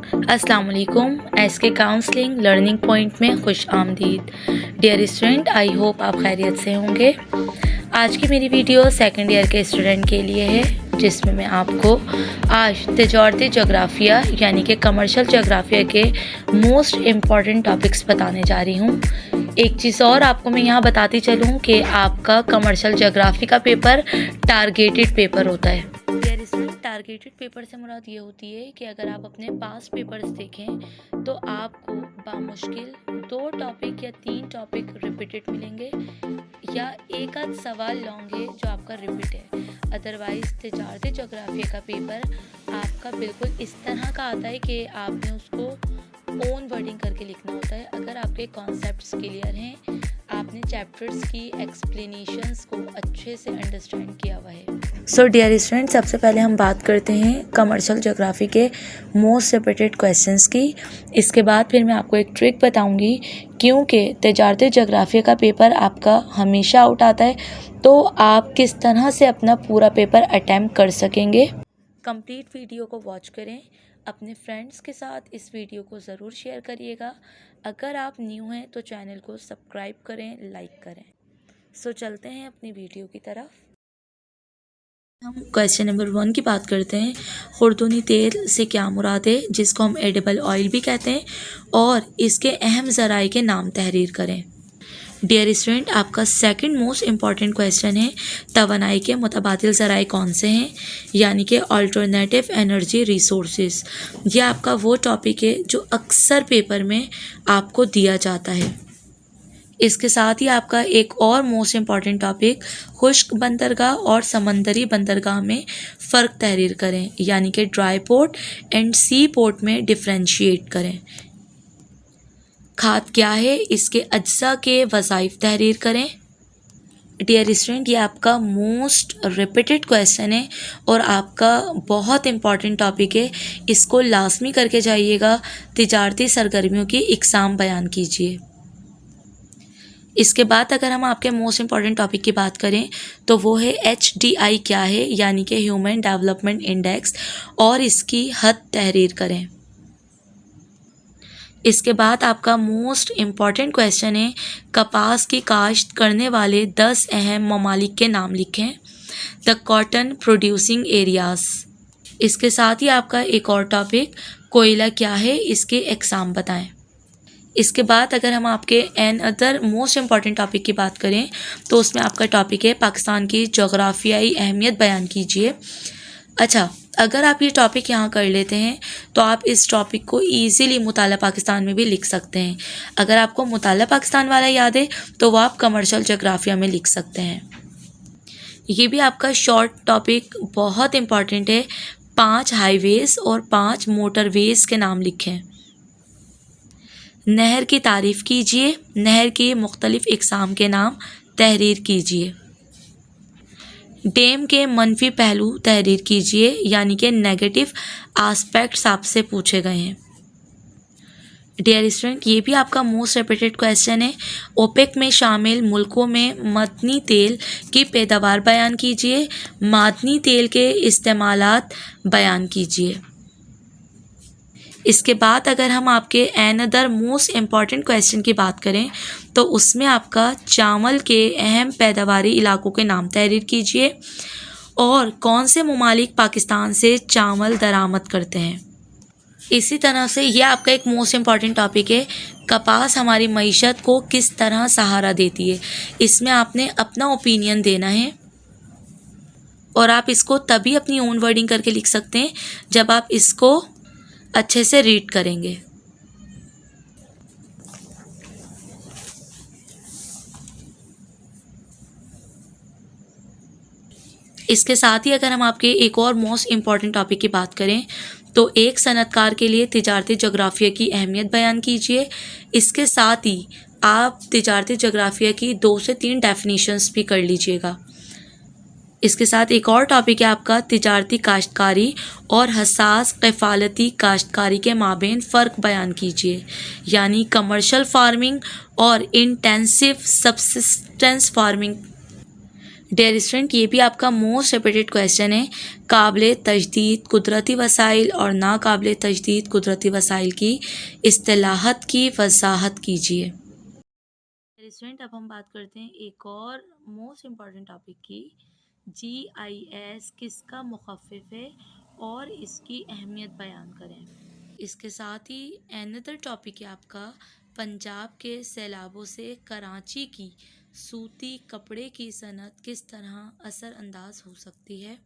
अस्सलाम वालेकुम। SK counselling learning point में खुश आमदीद। डियर स्टूडेंट, आई होप आप खैरियत से होंगे। आज की मेरी वीडियो सेकंड ईयर के स्टूडेंट के लिए है, जिसमें मैं आपको आज तिजारती जोग्राफिया यानी कि कमर्शियल जोग्राफिया के मोस्ट इम्पॉर्टेंट टॉपिक्स बताने जा रही हूँ। एक चीज़ और आपको मैं यहाँ बताती चलूँ कि आपका कमर्शियल जोग्राफी का पेपर टारगेटेड पेपर होता है। टारगेटेड पेपर से मुराद ये होती है कि अगर आप अपने पास पेपर्स देखें तो आपको बामुश्किल 2 टॉपिक या 3 टॉपिक रिपीटेड मिलेंगे या एक आध सवाल लॉन्ग है जो आपका रिपीट है। अदरवाइज तिजारती जोग्राफिया का पेपर आपका बिल्कुल इस तरह का आता है कि आपने उसको ओन वर्डिंग करके लिखना होता है। अगर आपके कॉन्सेप्ट्स क्लियर हैं, आपने चैप्टर्स की एक्सप्लेनेशंस को अच्छे से अंडरस्टैंड किया हुआ है। सो डियर स्टूडेंट, सबसे पहले हम बात करते हैं कमर्शियल जोग्राफी के मोस्ट रिपीटेड क्वेश्चंस की। इसके बाद फिर मैं आपको एक ट्रिक बताऊंगी, क्योंकि तिजारती जोग्राफी का पेपर आपका हमेशा आउट आता है, तो आप किस तरह से अपना पूरा पेपर अटैम्प्ट कर सकेंगे। कंप्लीट वीडियो को वॉच करें, अपने फ्रेंड्स के साथ इस वीडियो को ज़रूर शेयर करिएगा। अगर आप न्यू हैं तो चैनल को सब्सक्राइब करें, लाइक करें। सो चलते हैं अपनी वीडियो की तरफ। हम क्वेश्चन नंबर 1 की बात करते हैं। खुर्दुनी तेल से क्या मुराद है, जिसको हम एडिबल ऑयल भी कहते हैं, और इसके अहम ज़राए के नाम तहरीर करें। डियर स्टूडेंट, आपका सेकंड मोस्ट इम्पॉर्टेंट क्वेश्चन है, तवानाई के मुतबादिल ज़राए कौन से हैं, यानी कि अल्टरनेटिव एनर्जी रिसोर्सेज। यह आपका वो टॉपिक है जो अक्सर पेपर में आपको दिया जाता है। इसके साथ ही आपका एक और मोस्ट इम्पॉर्टेंट टॉपिक, खुश्क बंदरगाह और समंदरी बंदरगाह में फ़र्क तहरीर करें, यानी कि dry port and sea port में डिफ्रेंशिएट करें। खाद क्या है, इसके अज्जा के वज़ाइफ तहरीर करें। डियर स्टूडेंट, ये आपका मोस्ट रिपीटेड क्वेश्चन है और आपका बहुत इम्पॉर्टेंट टॉपिक है। इसको लाजमी करके जाइएगा। तिजारती सरगर्मियों की इकसाम बयान कीजिए। इसके बाद अगर हम आपके मोस्ट इम्पॉर्टेंट टॉपिक की बात करें तो वो है HDI क्या है, यानी कि ह्यूमन डेवलपमेंट इंडेक्स, और इसकी हद तहरीर करें। इसके बाद आपका मोस्ट इम्पॉर्टेंट क्वेश्चन है, कपास की काश्त करने वाले 10 अहम ममालिक के नाम लिखें। The cotton producing areas. इसके साथ ही आपका एक और टॉपिक, कोयला क्या है, इसके एग्जाम बताएं। इसके बाद अगर हम आपके an other most important topic की बात करें तो उसमें आपका टॉपिक है, पाकिस्तान की जोग्राफियाई अहमियत बयान कीजिए। अच्छा, अगर आप ये टॉपिक यहाँ कर लेते हैं तो आप इस टॉपिक को ईज़िली मुताला पाकिस्तान में भी लिख सकते हैं। अगर आपको मुताला पाकिस्तान वाला याद है तो वो आप कमर्शियल जोग्राफिया में लिख सकते हैं। ये भी आपका शॉर्ट टॉपिक बहुत इम्पॉर्टेंट है। 5 हाईवेज़ और 5 मोटरवेज़ के नाम लिखें। नहर की तारीफ़ कीजिए। नहर के मुख्तलिफ इक़साम के नाम तहरीर कीजिए। डैम के मनफी पहलू तहरीर कीजिए, यानी कि नेगेटिव आस्पेक्ट्स आपसे पूछे गए हैं। डियर स्टूडेंट, ये भी आपका मोस्ट रिपीटेड क्वेश्चन है। ओपेक में शामिल मुल्कों में मदनी तेल की पैदावार बयान कीजिए। मादनी तेल के इस्तेमालात बयान कीजिए। इसके बाद अगर हम आपके an other most important question की बात करें तो उसमें आपका चावल के अहम पैदावारी इलाकों के नाम तहरीर कीजिए और कौन से ममालिक पाकिस्तान से चावल दरामद करते हैं। इसी तरह से यह आपका एक मोस्ट इम्पॉर्टेंट टॉपिक है, कपास हमारी मईशत को किस तरह सहारा देती है। इसमें आपने अपना ओपिनियन देना है और आप इसको तभी अपनी ओन वर्डिंग करके लिख सकते हैं जब आप इसको अच्छे से रीड करेंगे। इसके साथ ही अगर हम आपके एक और मोस्ट इम्पॉर्टेंट टॉपिक की बात करें तो एक सनतकार के लिए तिजारती जोग्राफिया की अहमियत बयान कीजिए। इसके साथ ही आप तिजारती जोग्राफिया की 2 से 3 डेफिनेशंस भी कर लीजिएगा। इसके साथ एक और टॉपिक है आपका, तिजारती काश्तकारी और हसास कफ़ालती काश्तकारी के माबेन फ़र्क बयान कीजिए, यानी कमर्शियल फार्मिंग और intensive subsistence farming. Dear student, ये भी आपका मोस्ट रिपीटेड क्वेश्चन है। काबिल तजदीद कुदरती वसाइल और नाकाबिल तजदीद कुदरती वसाइल की इस्तिलाहत की वजाहत कीजिए। डियर स्टूडेंट, अब हम बात करते हैं एक और मोस्ट इम्पॉर्टेंट टॉपिक की। GIS किसका मुखफ़िफ़ है और इसकी अहमियत बयान करें। इसके साथ ही अनदर टॉपिक है आपका पंजाब के सैलाबों से कराची की सूती कपड़े की सनत किस तरह असरअंदाज हो सकती है।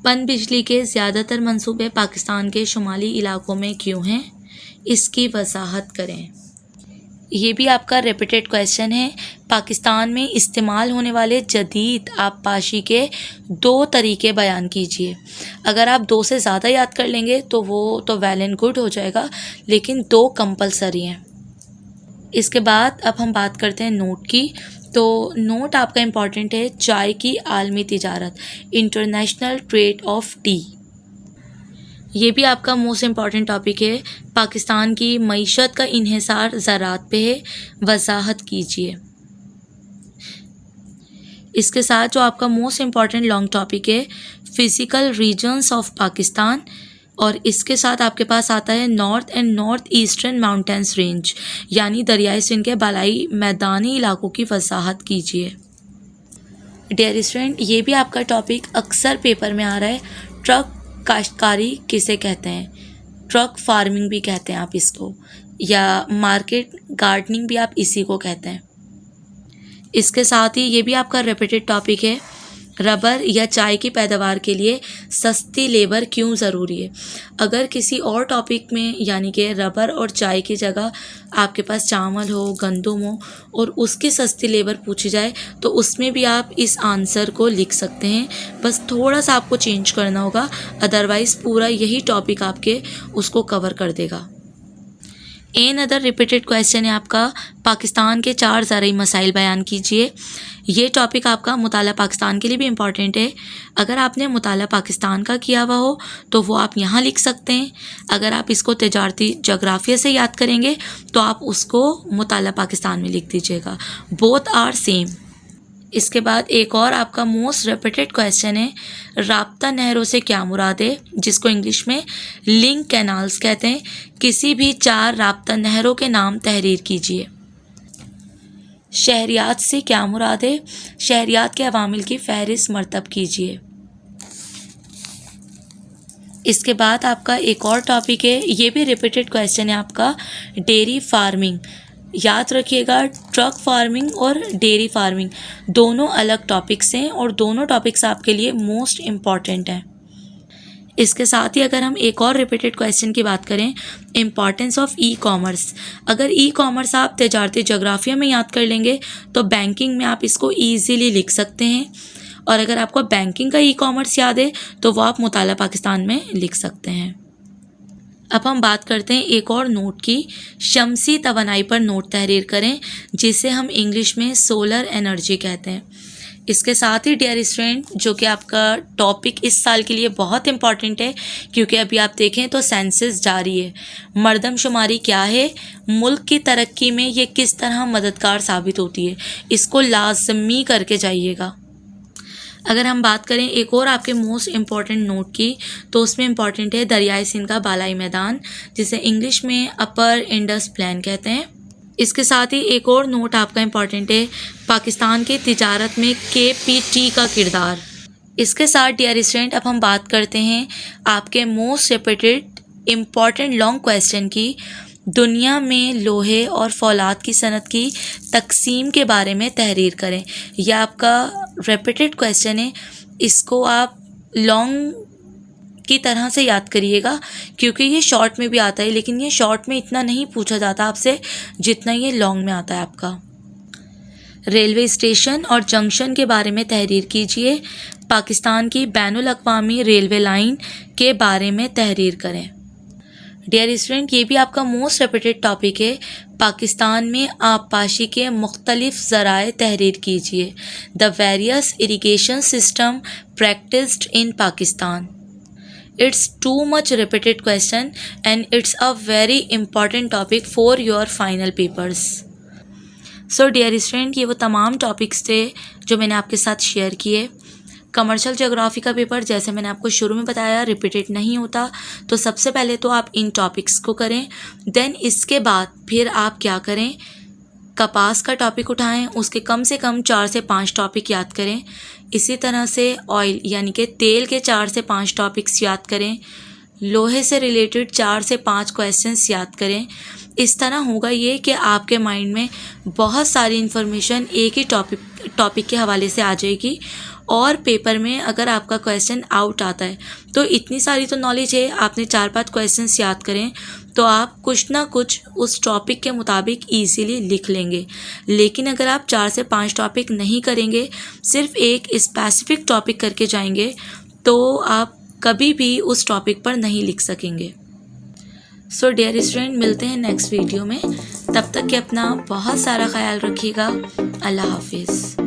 पनबिजली के ज़्यादातर मंसूबे पाकिस्तान के शुमाली इलाकों में क्यों हैं, इसकी वजाहत करें। ये भी आपका रिपीटेड क्वेश्चन है। पाकिस्तान में इस्तेमाल होने वाले जदीद आबपाशी के 2 तरीके बयान कीजिए। अगर आप 2 से ज़्यादा याद कर लेंगे तो वो तो वेल एंड गुड हो जाएगा, लेकिन 2 कंपलसरी हैं। इसके बाद अब हम बात करते हैं नोट की। तो नोट आपका इम्पॉर्टेंट है, चाय की आलमी तिजारत, इंटरनेशनल ट्रेड ऑफ टी। ये भी आपका मोस्ट इम्पॉर्टेंट टॉपिक है। पाकिस्तान की मईशत का इन्हिसार ज़राअत पे है, वजाहत कीजिए। इसके साथ जो आपका मोस्ट इम्पॉर्टेंट लॉन्ग टॉपिक है, फिज़िकल रीजन्स ऑफ पाकिस्तान, और इसके साथ आपके पास आता है north and north eastern mountains range, यानी दरियाई सिंध के बालाई मैदानी इलाकों की वजाहत कीजिए। डियर स्टूडेंट, ये भी आपका टॉपिक अक्सर पेपर में आ रहा है। ट्रक काश्तकारी किसे कहते हैं, ट्रक फार्मिंग भी कहते हैं आप इसको, या मार्केट गार्डनिंग भी आप इसी को कहते हैं। इसके साथ ही ये भी आपका रिपीटेड टॉपिक है, रबर या चाय की पैदावार के लिए सस्ती लेबर क्यों ज़रूरी है। अगर किसी और टॉपिक में यानी कि रबर और चाय की जगह आपके पास चावल हो, गंदम हो और उसकी सस्ती लेबर पूछी जाए तो उसमें भी आप इस आंसर को लिख सकते हैं। बस थोड़ा सा आपको चेंज करना होगा, अदरवाइज़ पूरा यही टॉपिक आपके उसको कवर कर देगा। एन अदर रिपीटेड क्वेश्चन है आपका, पाकिस्तान के 4 ज़राई मसाइल बयान कीजिए। ये टॉपिक आपका मुताला पाकिस्तान के लिए भी इम्पॉर्टेंट है। अगर आपने मुताला पाकिस्तान का किया हुआ हो तो वो आप यहाँ लिख सकते हैं। अगर आप इसको तिजारती जोग्राफिया से याद करेंगे तो आप उसको मुताला पाकिस्तान में लिख दीजिएगा, बोथ आर सेम। इसके बाद एक और आपका मोस्ट रिपीटेड क्वेश्चन है, राब्ता नहरों से क्या मुराद है, जिसको इंग्लिश में लिंक कैनाल्स कहते हैं। किसी भी 4 राब्ता नहरों के नाम तहरीर कीजिए। शहरियात से क्या मुराद है, शहरियात के अवामिल की फहरिस्त मरतब कीजिए। इसके बाद आपका एक और टॉपिक है, ये भी रिपीटेड क्वेश्चन है आपका, डेयरी फार्मिंग। याद रखिएगा, ट्रक फार्मिंग और डेयरी फार्मिंग दोनों अलग टॉपिक्स हैं और दोनों टॉपिक्स आपके लिए मोस्ट इम्पॉर्टेंट हैं। इसके साथ ही अगर हम एक और रिपीटेड क्वेश्चन की बात करें, इम्पॉर्टेंस ऑफ ई कॉमर्स। अगर ई कॉमर्स आप तिजारती जोग्राफिया में याद कर लेंगे तो बैंकिंग में आप इसको ईजीली लिख सकते हैं, और अगर आपको बैंकिंग का ई कॉमर्स याद है तो वो आप मुताला पाकिस्तान में लिख सकते हैं। अब हम बात करते हैं एक और नोट की, शमसी तवानाई पर नोट तहरीर करें, जिसे हम इंग्लिश में सोलर एनर्जी कहते हैं। इसके साथ ही डियर स्टूडेंट, जो कि आपका टॉपिक इस साल के लिए बहुत इंपॉर्टेंट है, क्योंकि अभी आप देखें तो सेंसस जारी है। मर्दमशुमारी क्या है, मुल्क की तरक्की में ये किस तरह मददगार साबित होती है, इसको लाजमी करके जाइएगा। अगर हम बात करें एक और आपके मोस्ट इम्पॉर्टेंट नोट की, तो उसमें इम्पॉर्टेंट है दरियाई सिंध का बालाई मैदान, जिसे इंग्लिश में अपर इंडस प्लेन कहते हैं। इसके साथ ही एक और नोट आपका इम्पॉर्टेंट है, पाकिस्तान की तिजारत में KPT का किरदार। इसके साथ डियर स्टूडेंट, अब हम बात करते हैं आपके most repeated important long question की, दुनिया में लोहे और फौलाद की सनत की तकसीम के बारे में तहरीर करें। यह आपका रिपीटेड क्वेश्चन है, इसको आप लॉन्ग की तरह से याद करिएगा, क्योंकि ये शॉर्ट में भी आता है, लेकिन ये शॉर्ट में इतना नहीं पूछा जाता आपसे जितना ये लॉन्ग में आता है आपका। रेलवे स्टेशन और जंक्शन के बारे में तहरीर कीजिए। पाकिस्तान की बैनुल अक़वामी रेलवे लाइन के बारे में तहरीर करें। डियर स्टूडेंट, ये भी आपका मोस्ट रिपीटेड टॉपिक है, पाकिस्तान में आबपाशी के मुख्तलिफ ज़राए तहरीर कीजिए। The various irrigation system practised in Pakistan. It's too much repeated question and it's a very important topic for your final papers. So dear student, ये वो तमाम टॉपिक्स थे जो मैंने आपके साथ शेयर किए। कमर्शियल ज्योग्राफी का पेपर जैसे मैंने आपको शुरू में बताया रिपीटेड नहीं होता, तो सबसे पहले तो आप इन टॉपिक्स को करें। देन इसके बाद फिर आप क्या करें, कपास का टॉपिक उठाएं, उसके कम से कम 4 से 5 टॉपिक याद करें। इसी तरह से ऑयल यानी कि तेल के 4 से 5 टॉपिक्स याद करें। लोहे से रिलेटेड 4 से 5 क्वेश्चंस याद करें। इस तरह होगा ये कि आपके माइंड में बहुत सारी इन्फॉर्मेशन एक ही टॉपिक के हवाले से आ जाएगी, और पेपर में अगर आपका क्वेश्चन आउट आता है तो इतनी सारी तो नॉलेज है, आपने 4-5 क्वेश्चंस याद करें तो आप कुछ ना कुछ उस टॉपिक के मुताबिक इजीली लिख लेंगे। लेकिन अगर आप 4 से 5 टॉपिक नहीं करेंगे, सिर्फ एक स्पेसिफिक टॉपिक करके जाएंगे, तो आप कभी भी उस टॉपिक पर नहीं लिख सकेंगे। सो डियर स्टूडेंट, मिलते हैं नेक्स्ट वीडियो में। तब तक के अपना बहुत सारा ख्याल रखिएगा। अल्लाह हाफिज़।